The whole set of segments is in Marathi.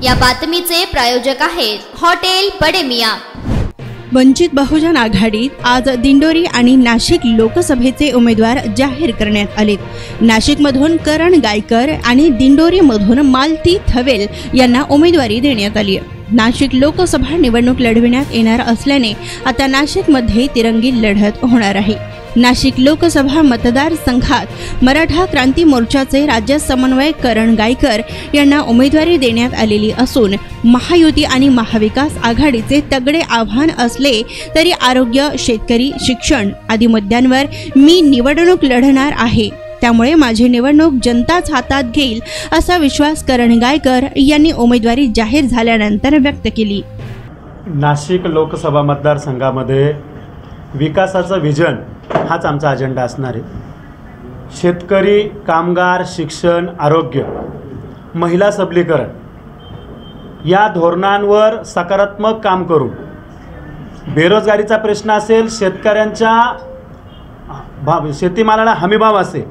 या बातमीचे प्रायोजक आहेत हॉटेल बडे मियां। वंचित बहुजन आघाडीत आज दिंडोरी आणि नाशिक लोकसभेचे उमेदवार जाहीर करण्यात आले। नाशिकमधून करण गायकर आणि दिंडोरीमधून मालती थवेल यांना उमेदवारी देण्यात आली आहे। नाशिक लोकसभा निवडणूक लढविण्यात येणार असल्याने आता नाशिकमध्ये तिरंगी लढत होणार आहे। नाशिक लोकसभा मतदारसंघात मराठा क्रांती मोर्चाचे राज्य समन्वयक करण गायकर यांना उमेदवारी देण्यात आलेली असून महायुती आणि महाविकास आघाडीचे तगडे आव्हान असले तरी आरोग्य, शेतकरी, शिक्षण आदी मुद्द्यांवर मी निवडणूक लढणार आहे, त्यामुळे माझी निवडणूक जनताच हातात घेईल असा विश्वास करण गायकर यांनी उमेदवारी जाहीर झाल्यानंतर व्यक्त केली। नाशिक लोकसभा मतदारसंघामध्ये विकासाचं विजन हाच आमचा अजेंडा असणार आहे। शेतकरी, कामगार, शिक्षण, आरोग्य, महिला सबलीकरण या धोरणांवर सकारात्मक काम करून बेरोजगारीचा प्रश्न असेल, शेतकऱ्यांच्या शेतीमालाला हमीभाव असेल,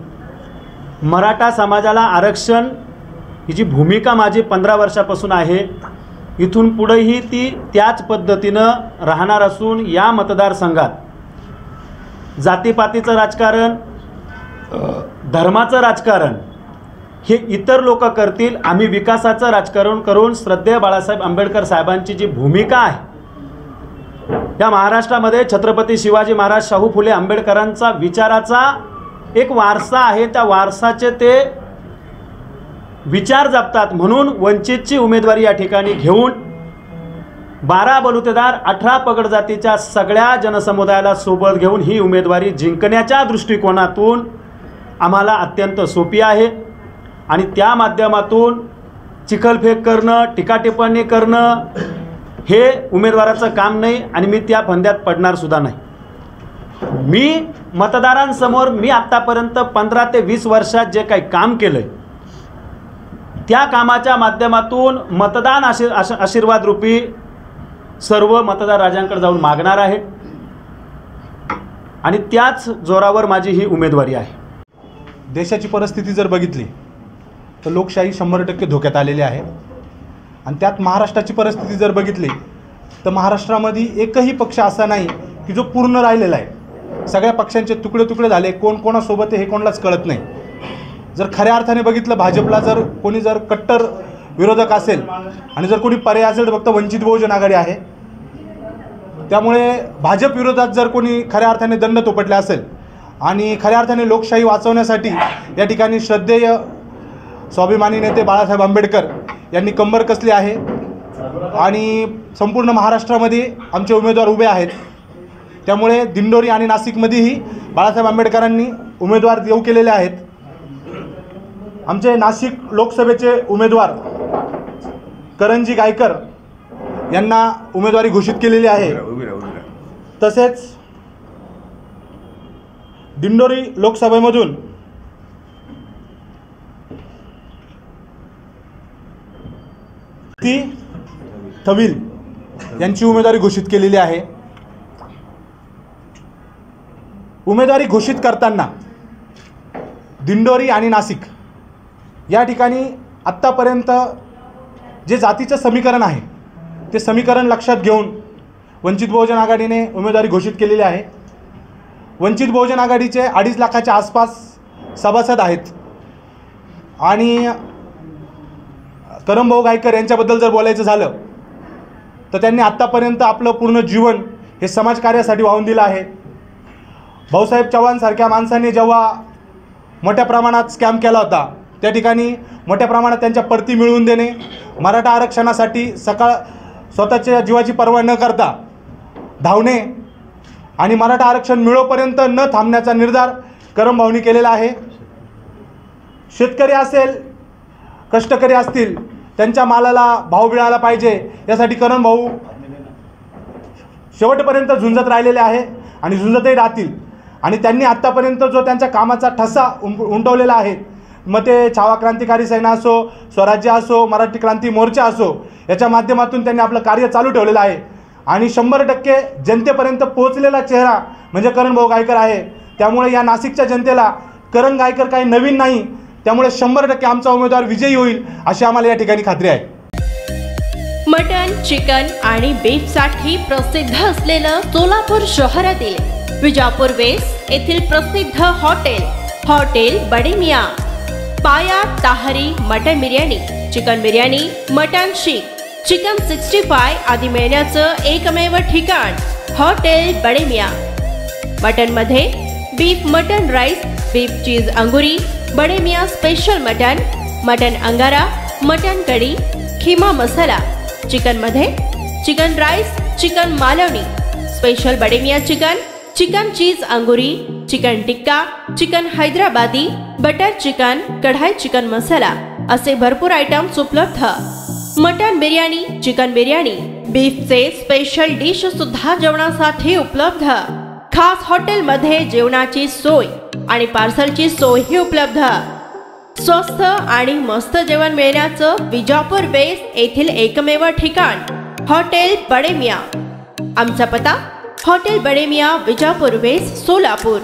मराठा समाजाला आरक्षण ही जी भूमिका माझी 15 वर्षापासून आहे, इथून पुढेही ती त्याच पद्धतीनं राहणार असून या मतदारसंघात जातीपातीचं राजकारण, धर्माचं राजकारण हे इतर लोक करतील, आम्ही विकासाचं राजकारण करून श्रद्धेय बाळासाहेब आंबेडकर साहेबांची जी भूमिका आहे या महाराष्ट्रामध्ये छत्रपती शिवाजी महाराज, शाहू फुले आंबेडकरांचा विचाराचा एक वारसा आहे, त्या वारसाचे ते विचार जपतात। म्हणून वंचितची उमेदवारी या ठिकाणी घेऊन 12 बलुतेदार 18 पगड जातीच्या सगळ्या जनसमुदायाला सोबत घेऊन ही उमेदवारी जिंकण्याच्या दृष्टिकोनातून आम्हाला अत्यंत सोपी आहे आणि त्या माध्यमातून चिखलफेक करणं, टीकाटिप्पणी करणं हे उमेदवाराचं काम नाही आणि मी त्या फंद्यात पडणार सुद्धा नाही। मी मतदारांसमोर मी आत्तापर्यंत 15 ते 20 वर्षात जे काही काम केलं आहे त्या कामाच्या माध्यमातून मतदान आशीर्वाद रूपी सर्व मतदार राजांकडे जाऊन मागणार आहे आणि त्याच जोरावर माझी ही उमेदवारी आहे। देशाची परिस्थिती जर बघितली तर लोकशाही 100% धोक्यात आलेली आहे आणि त्यात महाराष्ट्राची परिस्थिती जर बघितली तर महाराष्ट्रामध्ये एकही पक्ष असा नाही की जो पूर्ण राहिलेला आहे। सगळ्या पक्षांचे तुकडे तुकडे झाले, कोण कोणासोबत आहे हे कोणालाच कळत नाही। जर खऱ्या अर्थाने बघितलं, भाजपला जर कोणी जर कट्टर विरोधक असेल आणि जर कोणी पर्याय असेल तर फक्त वंचित बहुजन आघाडी आहे। त्यामुळे भाजप विरोधात जर कोणी खऱ्या अर्थाने दंड थोपटले असेल आणि खऱ्या अर्थाने लोकशाही वाचवण्यासाठी या ठिकाणी श्रद्धेय स्वाभिमानी नेते बाळासाहेब आंबेडकर यांनी कंबर कसली आहे आणि संपूर्ण महाराष्ट्रामध्ये आमचे उमेदवार उभे आहेत। त्यामुळे दिंडोरी आणि नाशिकमध्येही बाळासाहेब आंबेडकरांनी उमेदवार देऊ केलेले आहेत। आमचे नाशिक लोकसभेचे उमेदवार करणजी गायकर यांना उमेदवारी घोषित केलेली आहे। तसेच दिंडोरी लोकसभेमधून ती थविल यांची उमेदवारी घोषित केलेली आहे। उमेदवारी घोषित करताना दिंडोरी आणि नाशिक या ठिकाणी आत्तापर्यंत जे जातीचं समीकरण आहे ते समीकरण लक्षात घेऊन वंचित बहुजन आघाडीने उमेदवारी घोषित केलेली आहे। वंचित बहुजन आघाडीचे 2.5 लाखाच्या आसपास सभासद आहेत आणि करणभाऊ गायकर यांच्याबद्दल जर बोलायचं झालं तर त्यांनी आत्तापर्यंत आपलं पूर्ण जीवन हे समाजकार्यासाठी वाहून दिलं आहे। भाऊसाहेब चव्हाणसारख्या माणसांनी जेव्हा मोठ्या प्रमाणात स्कॅम केला होता त्या ठिकाणी मोठ्या प्रमाणात त्यांच्या परती मिळवून देणे, मराठा आरक्षणासाठी स्वतःच्या जीवाची पर्वा न करता धावणे आणि मराठा आरक्षण मिळोपर्यंत न थांबण्याचा निर्धार करणभाऊंनी केलेला आहे। शेतकरी असेल, कष्टकरी असतील, त्यांच्या मालाला भाव मिळाला पाहिजे यासाठी करणभाऊ शेवटपर्यंत झुंजत राहिलेले आहे आणि झुंजतही राहतील। आणि त्यांनी आत्तापर्यंत जो त्यांच्या कामाचा ठसा उमटवलेला आहे, मग ते छावा क्रांतिकारी सेना असो, स्वराज्य असो, मराठी क्रांती मोर्चा असो, याच्या माध्यमातून त्यांनी आपलं कार्य चालू ठेवलेलं आहे आणि 100% जनतेपर्यंत पोहोचलेला चेहरा म्हणजे करणभाऊ गायकर आहे। त्यामुळे या नाशिकच्या जनतेला करण गायकर काही नवीन नाही, त्यामुळे 100% आमचा उमेदवार विजयी होईल अशी आम्हाला या ठिकाणी खात्री आहे। मटन, चिकन आणि बीफ साठी प्रसिद्ध असलेलं सोलापूर शहरातील विजापूर वेस्ट येथील प्रसिद्ध हॉटेल बडे मियाँ। पाया ताहरी mutton biryani, chicken biryani, mutton seekh, chicken 65 आदी मिळण्याचं एकमेव ठिकाण हॉटेल बडे मियाँ। मटन मध्ये beef mutton rice, beef cheese अंगुरी, Bade Miyan special mutton, mutton अंगारा, मटन कढी, खीमा मसाला। चिकन मध्ये chicken rice, chicken Malvani, special Bade Miyan chicken, chicken cheese अंगुरी, chicken tikka, chicken Hyderabadi, butter chicken, kadai chicken masala असे भरपूर आयटम्स उपलब्ध। मटन बिर्याणी, चिकन बिर्याणी, बीफचे स्पेशल डिश सुद्धा जेवणासाठी उपलब्ध। खास हॉटेलमध्ये जेवणाची सोय आणि पार्सलची सोयही उपलब्ध। स्वस्त आणि मस्त जेवण मिळण्याचं विजापूर वेस्ट येथील एकमेव ठिकाण हॉटेल बडे मियाँ। आमचा पत्ता हॉटेल बडे मियाँ, विजापूर वेस्ट, सोलापूर।